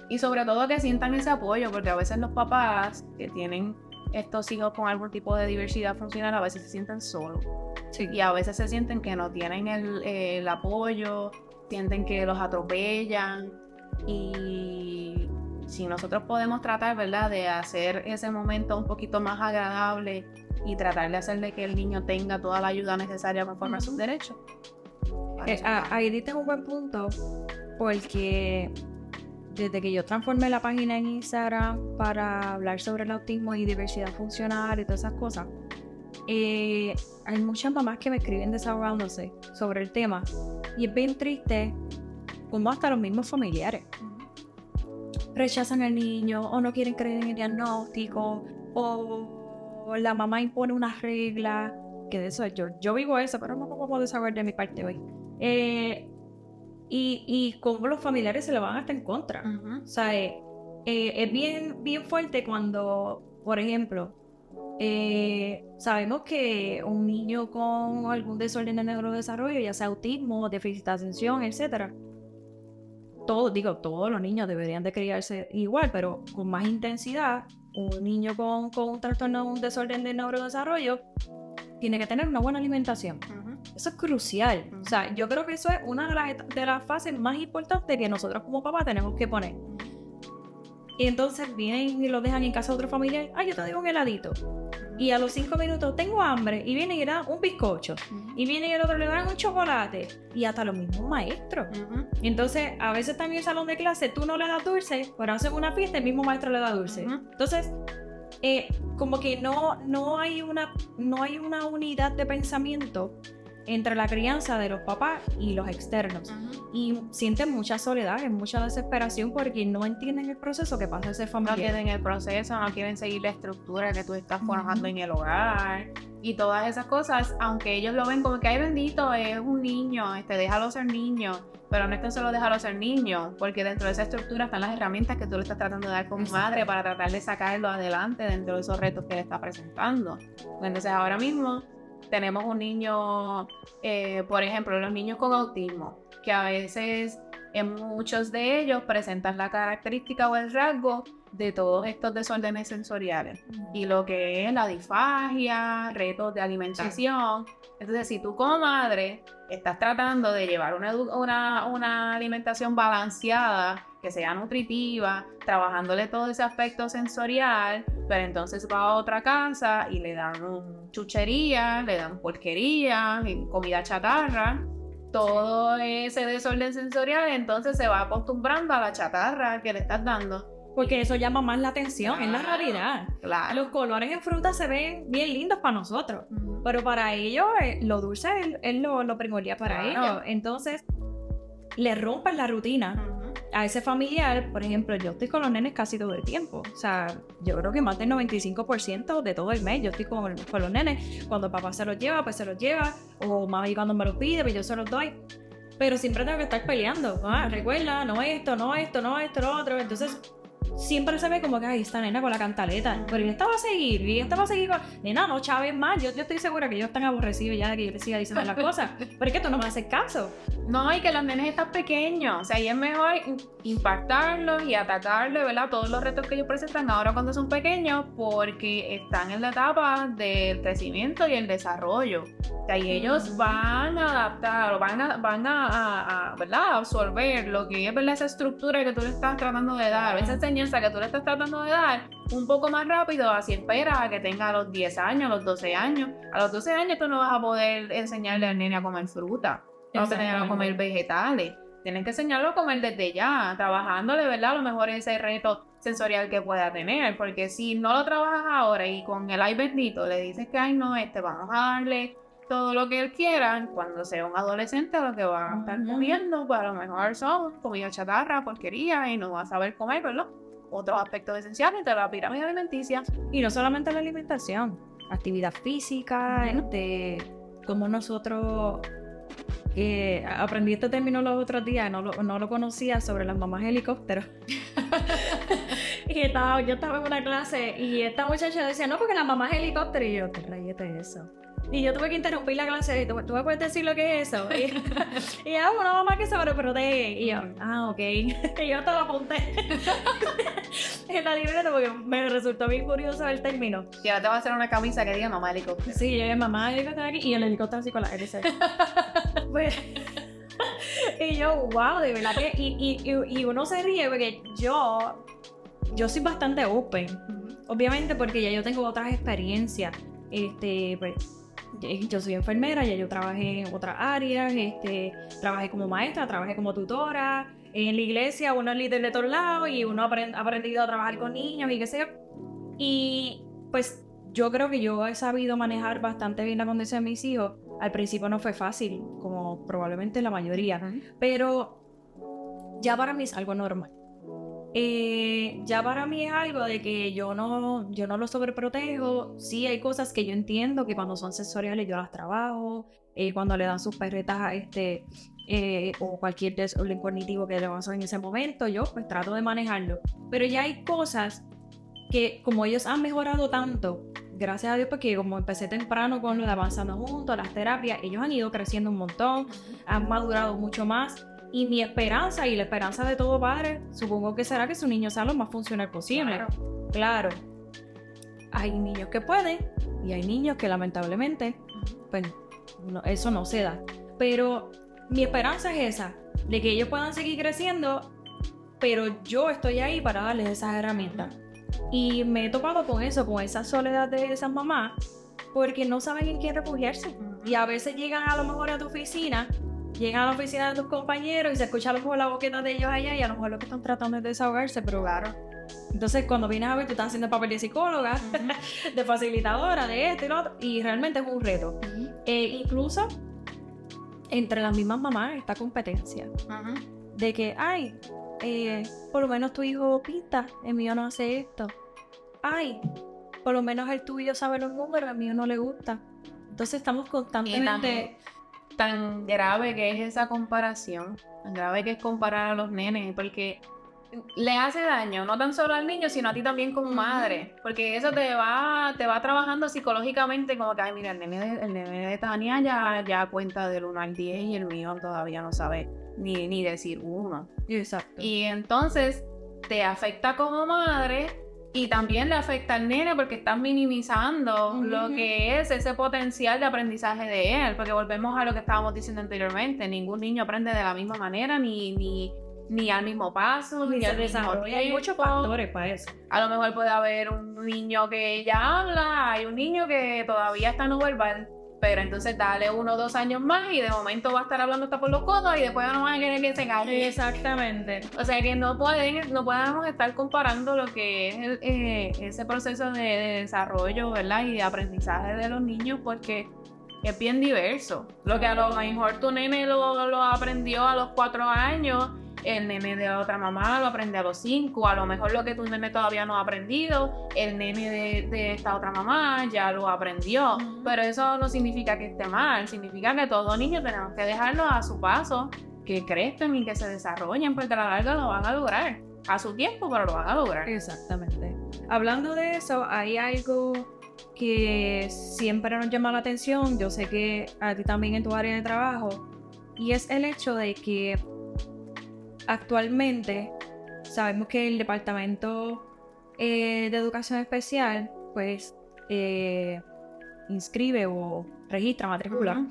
Y sobre todo que sientan ese apoyo, porque a veces los papás que tienen estos hijos con algún tipo de diversidad funcional a veces se sienten solos. Sí. Y a veces se sienten que no tienen el apoyo, sienten que los atropellan. Y si nosotros podemos tratar, ¿verdad?, de hacer ese momento un poquito más agradable y tratar de hacerle que el niño tenga toda la ayuda necesaria conforme a sus derechos. Ahí diste un buen punto, porque desde que yo transformé la página en Instagram para hablar sobre el autismo y diversidad funcional y todas esas cosas, hay muchas mamás que me escriben desahogándose sobre el tema, y es bien triste como hasta los mismos familiares rechazan al niño o no quieren creer en el diagnóstico, o la mamá impone unas reglas, que de eso yo vivo eso, pero no podemos desahogar de mi parte hoy. Y cómo los familiares se le van hasta en contra. O sea, es bien, bien fuerte cuando, por ejemplo, sabemos que un niño con algún desorden de neurodesarrollo, ya sea autismo, déficit de atención, etcétera, todos los niños deberían de criarse igual, pero con más intensidad. Un niño con un trastorno, un desorden de neurodesarrollo, tiene que tener una buena alimentación. Eso es crucial. O sea, yo creo que eso es una de las fases más importantes que nosotros como papás tenemos que poner. Y entonces vienen y lo dejan en casa de otro familiar. Yo te digo un heladito. Y a los 5 minutos tengo hambre, y viene y le dan un bizcocho. Y viene y el otro le dan un chocolate. Y hasta los mismos maestros. Y entonces, a veces también en el salón de clase tú no le das dulce, pero hacen una fiesta, el mismo maestro le da dulce. Entonces, como que no hay una unidad de pensamiento entre la crianza de los papás y los externos. Y sienten mucha soledad, mucha desesperación, porque no entienden el proceso que pasa ese familiar. No entienden el proceso, no quieren seguir la estructura que tú estás forjando en el hogar y todas esas cosas, aunque ellos lo ven como que, ay bendito, es un niño, déjalo ser niño. Pero no es que solo déjalo ser niño, porque dentro de esa estructura están las herramientas que tú le estás tratando de dar como madre para tratar de sacarlo adelante dentro de esos retos que le está presentando. Entonces ahora mismo tenemos un niño, por ejemplo, los niños con autismo, que a veces en muchos de ellos presentan la característica o el rasgo de todos estos desórdenes sensoriales y lo que es la disfagia, retos de alimentación. Entonces, si tú como madre estás tratando de llevar una alimentación balanceada, que sea nutritiva, trabajándole todo ese aspecto sensorial, pero entonces va a otra casa y le dan chuchería, le dan porquería, comida chatarra, todo ese desorden sensorial, entonces se va acostumbrando a la chatarra que le estás dando. Porque eso llama más la atención, es la realidad. Claro. Los colores en fruta se ven bien lindos para nosotros, pero para ellos lo dulce es lo primordial para ellos. Entonces, le rompen la rutina a ese familiar. Por ejemplo, yo estoy con los nenes casi todo el tiempo. O sea, yo creo que más del 95% de todo el mes yo estoy con los nenes. Cuando papá se los lleva, pues se los lleva. O mami cuando me los pide, pues yo se los doy. Pero siempre tengo que estar peleando. Recuerda, no esto, lo otro. Entonces, siempre se ve como que, ay, esta nena con la cantaleta. Pero esta va a seguir, y esta va a seguir con... Nena, no, chaves más. Yo estoy segura que ellos están aborrecidos ya de que yo les siga diciendo las cosas. Pero es que tú no me haces caso. No, y que los nenes están pequeños. O sea, y es mejor impactarlos y atacarles, ¿verdad? Todos los retos que ellos presentan ahora cuando son pequeños, porque están en la etapa del crecimiento y el desarrollo. O sea, y ellos van a adaptar, van a ¿verdad? A absorber lo que es, ¿verdad? Esa estructura que tú le estás tratando de dar, esa enseñanza que tú le estás tratando de dar, un poco más rápido, así espera a que tenga a los 10 años, a los 12 años. A los 12 años tú no vas a poder enseñarle al nene a comer fruta. No te enseñan a comer vegetales. Tienen que enseñarlo a comer desde ya, trabajándole, ¿verdad? A lo mejor ese reto sensorial que pueda tener, porque si no lo trabajas ahora y con el ay bendito le dices que ay no, vamos a darle todo lo que él quiera, cuando sea un adolescente lo que va a estar comiendo, pues a lo mejor son comida chatarra, porquería y no va a saber comer, ¿verdad? Otros aspectos esenciales de la pirámide alimenticia. Y no solamente la alimentación, actividad física, como nosotros... aprendí este término los otros días, no lo conocía, sobre las mamás helicópteros. Y yo estaba en una clase y esta muchacha decía, no, porque las mamás helicópteros. Y yo, te rayete eso. Y yo tuve que interrumpir la clase. ¿Tú me puedes decir lo que es eso? Y una mamá que sobreprotege. Y yo, ok. Y yo te lo apunté en la libreta porque me resultó bien curioso el término. Y ahora te va a hacer una camisa que diga mamá helicóptero. Sí, yo mamá helicóptero aquí y el helicóptero así con la hélice. Pues, y yo, wow, de verdad que... Y uno se ríe porque yo soy bastante open. Obviamente porque ya yo tengo otras experiencias. Pues... Yo soy enfermera, ya yo trabajé en otras áreas, trabajé como maestra, trabajé como tutora, en la iglesia uno es líder de todos lados y uno ha aprendido a trabajar con niños y qué sé yo. Y pues yo creo que yo he sabido manejar bastante bien la condición de mis hijos. Al principio no fue fácil, como probablemente la mayoría, pero ya para mí es algo normal. Ya para mí es algo de que yo no lo sobreprotejo. Sí hay cosas que yo entiendo que cuando son sensoriales yo las trabajo, cuando le dan sus perretas o cualquier desorden cognitivo que le pasó en ese momento, yo pues trato de manejarlo. Pero ya hay cosas que como ellos han mejorado tanto, gracias a Dios, porque como empecé temprano con lo de Avanzando Juntos, las terapias, ellos han ido creciendo un montón, han madurado mucho más. Y mi esperanza y la esperanza de todo padre, supongo que será que su niño sea lo más funcional posible. Claro. Hay niños que pueden y hay niños que lamentablemente, pues eso no se da. Pero mi esperanza es esa, de que ellos puedan seguir creciendo, pero yo estoy ahí para darles esas herramientas. Y me he topado con eso, con esa soledad de esas mamás, porque no saben en quién refugiarse. Y a veces llegan a lo mejor a tu oficina, llegan a la oficina de tus compañeros y se escucha a lo mejor la boqueta de ellos allá y a lo mejor lo que están tratando es desahogarse, pero claro. Entonces cuando vienes a ver, tú estás haciendo el papel de psicóloga, de facilitadora, de esto y lo otro, y realmente es un reto. Incluso entre las mismas mamás esta competencia de que, ay, por lo menos tu hijo pinta, el mío no hace esto. Ay, por lo menos el tuyo sabe los números, el mío no le gusta. Entonces estamos constantemente... Tan grave que es esa comparación, tan grave que es comparar a los nenes, porque le hace daño, no tan solo al niño, sino a ti también como madre, porque eso te va trabajando psicológicamente como que, ay, mira, el nene de Tania ya cuenta del 1 al 10 y el mío todavía no sabe ni decir 1. Exacto. Y entonces te afecta como madre y también le afecta al nene porque estás minimizando lo que es ese potencial de aprendizaje de él, porque volvemos a lo que estábamos diciendo anteriormente, ningún niño aprende de la misma manera, ni al mismo paso, ni al mismo tiempo. Hay muchos factores para eso. A lo mejor puede haber un niño que ya habla, hay un niño que todavía está no verbal, pero entonces dale 1 o 2 años más y de momento va a estar hablando hasta por los codos y después no van a querer que se calle. Exactamente. O sea que no podemos estar comparando lo que es ese proceso de desarrollo, ¿verdad? Y de aprendizaje de los niños porque es bien diverso. Lo que a lo mejor tu nene lo aprendió a los 4 años, el nene de otra mamá lo aprende a los 5, a lo mejor lo que tu nene todavía no ha aprendido, el nene de esta otra mamá ya lo aprendió, pero eso no significa que esté mal, significa que todos niños tenemos que dejarlos a su paso, que crezcan y que se desarrollen, porque a la larga lo van a lograr. a su tiempo, pero lo van a lograr. Exactamente. Hablando de eso, hay algo que siempre nos llama la atención, yo sé que a ti también en tu área de trabajo, y es el hecho de que actualmente sabemos que el Departamento de Educación Especial pues inscribe o registra matrícula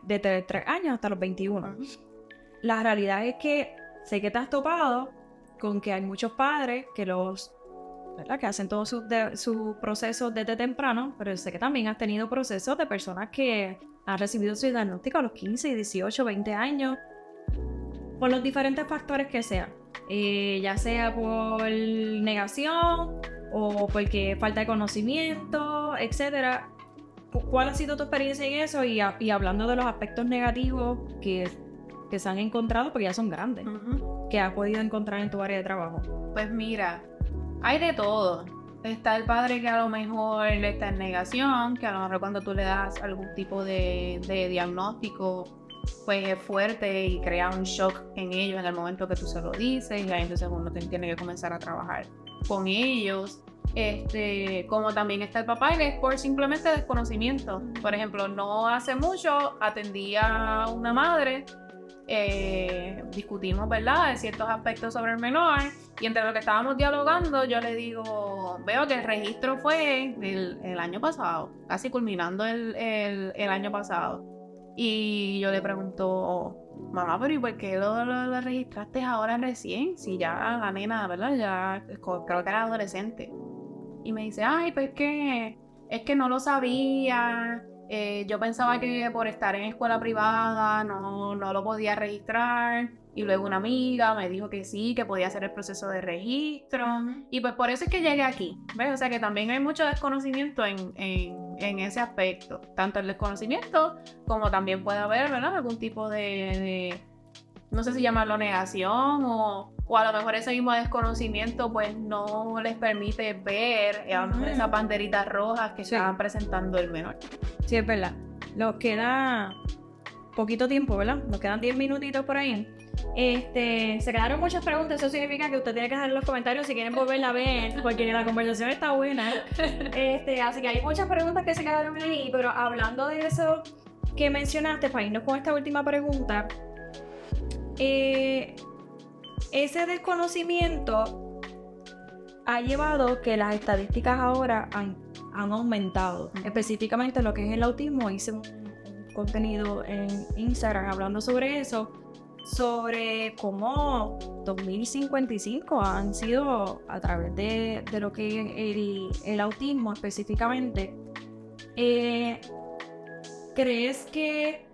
desde 3 años hasta los 21. La realidad es que sé que te has topado con que hay muchos padres que ¿verdad? Que hacen todo su proceso desde temprano, pero sé que también has tenido procesos de personas que han recibido su diagnóstico a los 15, 18, 20 años, por los diferentes factores que sean, ya sea por negación o porque falta de conocimiento, etcétera. ¿Cuál ha sido tu experiencia en eso? Y hablando de los aspectos negativos que se han encontrado, porque ya son grandes, que has podido encontrar en tu área de trabajo. Pues mira, hay de todo. Está el padre que a lo mejor está en negación, que a lo mejor cuando tú le das algún tipo de diagnóstico, pues es fuerte y crea un shock en ellos en el momento que tú se lo dices, y ahí entonces uno tiene que comenzar a trabajar con ellos. Como también está el papá, y es por simplemente desconocimiento. Por ejemplo, no hace mucho atendí a una madre, discutimos, ¿verdad?, de ciertos aspectos sobre el menor, y entre lo que estábamos dialogando yo le digo, veo que el registro fue el año pasado, casi culminando el año pasado, y yo le pregunto, mamá, pero ¿y por qué lo registraste ahora recién? Si ya la nena, ¿verdad?, ya creo que era adolescente. Y me dice, ay, pues es que no lo sabía. Yo pensaba que por estar en escuela privada no lo podía registrar. Y luego una amiga me dijo que sí, que podía hacer el proceso de registro. Y pues por eso es que llegué aquí, ¿ves? O sea que también hay mucho desconocimiento en ese aspecto. Tanto el desconocimiento como también puede haber, ¿verdad?, algún tipo de no sé si llamarlo negación o a lo mejor ese mismo desconocimiento pues no les permite ver a lo mejor esas banderitas rojas que estaban presentando el menor. Sí, es verdad. Nos queda poquito tiempo, ¿verdad? Nos quedan 10 minutitos por ahí. Se quedaron muchas preguntas, eso significa que usted tiene que dejar en los comentarios si quieren volverla a ver, porque la conversación está buena. Así que hay muchas preguntas que se quedaron ahí, pero hablando de eso que mencionaste, para irnos con esta última pregunta, ese desconocimiento ha llevado que las estadísticas ahora han aumentado. Específicamente lo que es el autismo, hice un contenido en Instagram hablando sobre eso, sobre cómo 2055 han sido a través de lo que es el autismo específicamente. ¿Crees que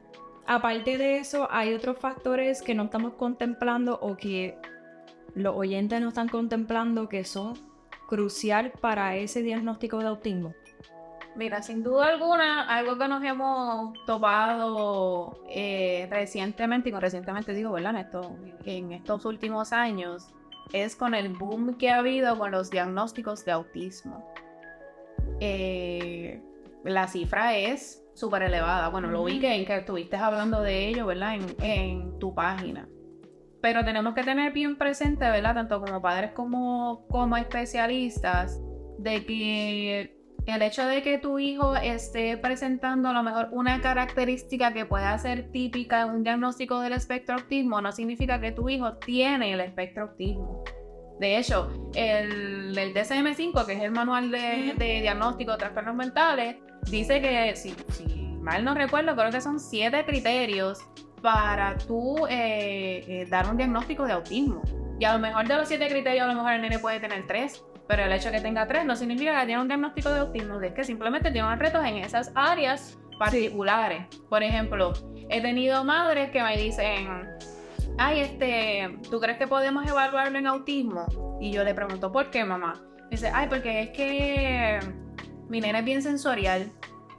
aparte de eso hay otros factores que no estamos contemplando o que los oyentes no están contemplando que son crucial para ese diagnóstico de autismo? Mira, sin duda alguna, algo que nos hemos topado recientemente, y con recientemente digo, ¿verdad?, en estos últimos años, es con el boom que ha habido con los diagnósticos de autismo. La cifra es súper elevada. Bueno, lo vi que estuviste hablando de ello, ¿verdad?, en tu página. Pero tenemos que tener bien presente, ¿verdad?, tanto como padres como especialistas, de que el hecho de que tu hijo esté presentando a lo mejor una característica que pueda ser típica en un diagnóstico del espectro autismo no significa que tu hijo tiene el espectro autismo. De hecho, el DSM-5, que es el manual de diagnóstico de trastornos mentales, dice que, si mal no recuerdo, creo que son 7 criterios para tú dar un diagnóstico de autismo. Y a lo mejor de los 7 criterios, a lo mejor el nene puede tener 3. Pero el hecho de que tenga 3 no significa que tiene un diagnóstico de autismo, es que simplemente tiene unos retos en esas áreas particulares. Sí. Por ejemplo, he tenido madres que me dicen, ay, ¿tú crees que podemos evaluarlo en autismo? Y yo le pregunto, ¿por qué, mamá? Me dice, ay, porque es que mi nene es bien sensorial.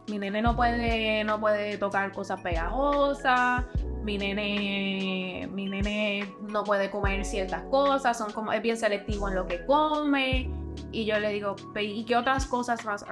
Mi nene no puede tocar cosas pegajosas. Mi nene no puede comer ciertas cosas, es bien selectivo en lo que come. Y yo le digo, ¿y qué otras cosas más?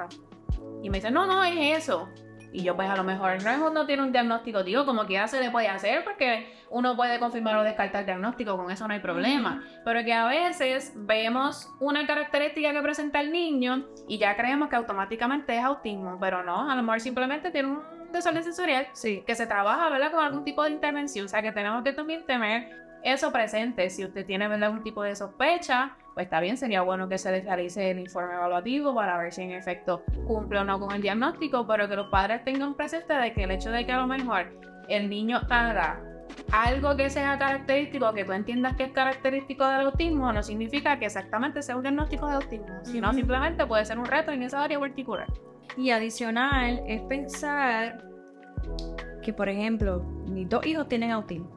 Y me dice, no, es eso. Y yo pues a lo mejor no tiene un diagnóstico, digo, como quiera se le puede hacer porque uno puede confirmar o descartar el diagnóstico, con eso no hay problema. Pero que a veces vemos una característica que presenta el niño y ya creemos que automáticamente es autismo, pero no, a lo mejor simplemente tiene un desorden sensorial que se trabaja, ¿verdad?, con algún tipo de intervención. O sea que tenemos que también tener eso presente. Si usted tiene, ¿verdad?, algún tipo de sospecha, pues está bien, sería bueno que se le realice el informe evaluativo para ver si en efecto cumple o no con el diagnóstico, pero que los padres tengan presente de que el hecho de que a lo mejor el niño haga algo que sea característico, que tú entiendas que es característico del autismo, no significa que exactamente sea un diagnóstico de autismo, sino simplemente puede ser un reto en esa área particular. Y adicional es pensar que, por ejemplo, mis 2 hijos tienen autismo,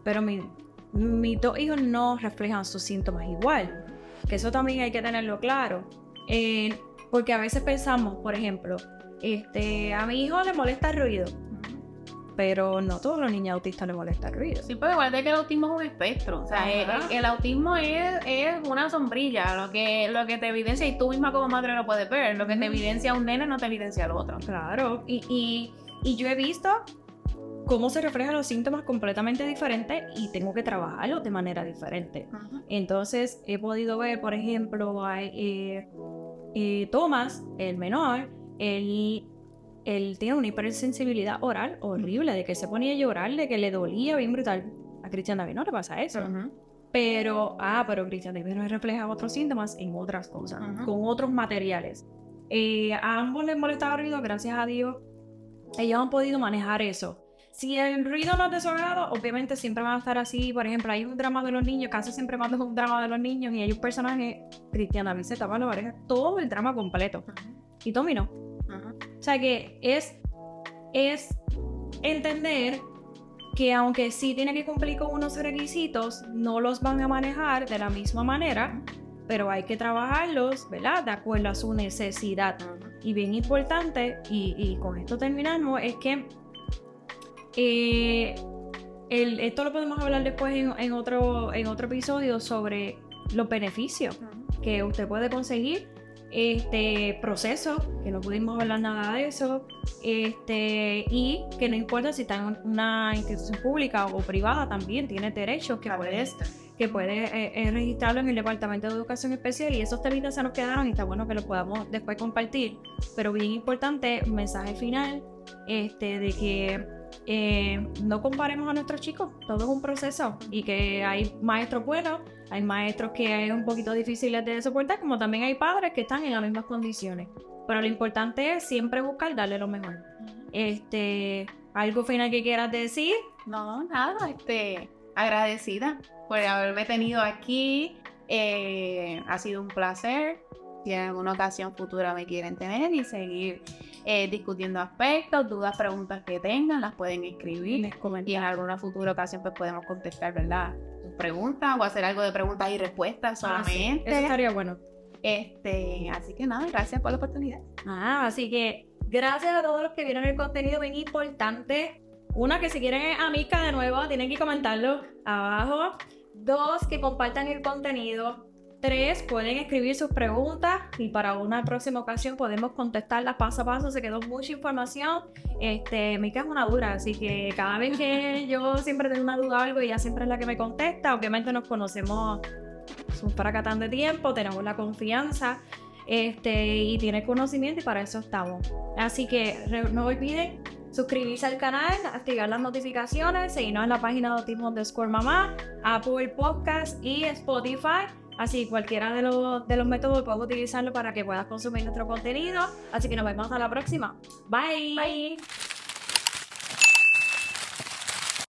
pero mis 2 hijos no reflejan sus síntomas igual, que eso también hay que tenerlo claro, porque a veces pensamos, por ejemplo, a mi hijo le molesta el ruido, pero no todos los niños autistas les molesta el ruido. Sí, pero igual de que el autismo es un espectro, o sea, el autismo es una sombrilla, lo que te evidencia, y tú misma como madre lo puedes ver, lo que te evidencia un nene no te evidencia al otro. Claro, y yo he visto cómo se reflejan los síntomas completamente diferentes y tengo que trabajarlos de manera diferente. Entonces he podido ver, por ejemplo, Tomás, el menor, él tiene una hipersensibilidad oral horrible, de que se ponía a llorar, de que le dolía bien brutal. A Cristian David no le pasa eso. Pero Cristian David no refleja otros síntomas en otras cosas, con otros materiales. A ambos les molestaba el ruido, gracias a Dios. Ellos han podido manejar eso. Si el ruido no es de su agrado, obviamente siempre van a estar así. Por ejemplo, hay un drama de los niños, casi siempre mando un drama de los niños, y hay un personaje, Cristian David se tapa la oreja, todo el drama completo. Y Tommy no. O sea que es entender que aunque sí tiene que cumplir con unos requisitos, no los van a manejar de la misma manera, pero hay que trabajarlos, ¿verdad?, de acuerdo a su necesidad. Y bien importante, y con esto terminamos, es que esto lo podemos hablar después en otro episodio sobre los beneficios que usted puede conseguir. Proceso, que no pudimos hablar nada de eso, y que no importa si está en una institución pública o privada, también tiene derechos que puedes registrarlo en el Departamento de Educación Especial, y esos temitas se nos quedaron y está bueno que los podamos después compartir. Pero bien importante, mensaje final, de que no comparemos a nuestros chicos, todo es un proceso, y que hay maestros buenos, hay maestros que es un poquito difíciles de soportar, como también hay padres que están en las mismas condiciones, pero lo importante es siempre buscar darle lo mejor. ¿Algo final que quieras decir? No, nada, agradecida por haberme tenido aquí, ha sido un placer. Si en alguna ocasión futura me quieren tener y seguir discutiendo aspectos, dudas, preguntas que tengan, las pueden escribir y en alguna futura ocasión pues podemos contestar, ¿verdad?, sus preguntas o hacer algo de preguntas y respuestas solamente. Sí, eso estaría bueno. Así que nada, gracias por la oportunidad. Así que gracias a todos los que vieron el contenido, bien importante. 1, que si quieren a Mika de nuevo, tienen que comentarlo abajo. 2, que compartan el contenido. 3, pueden escribir sus preguntas y para una próxima ocasión podemos contestarlas paso a paso. Se quedó mucha información. Mika es una dura, así que cada vez que yo siempre tengo una duda o algo, ella siempre es la que me contesta. Obviamente nos conocemos un fracatán de tiempo, tenemos la confianza, y tiene conocimiento, y para eso estamos. Así que no olviden suscribirse al canal, activar las notificaciones, seguirnos en la página de Autismo_Mamá, Apple Podcast y Spotify. Así cualquiera de los métodos podemos utilizarlo para que puedas consumir nuestro contenido. Así que nos vemos hasta la próxima. Bye. Bye.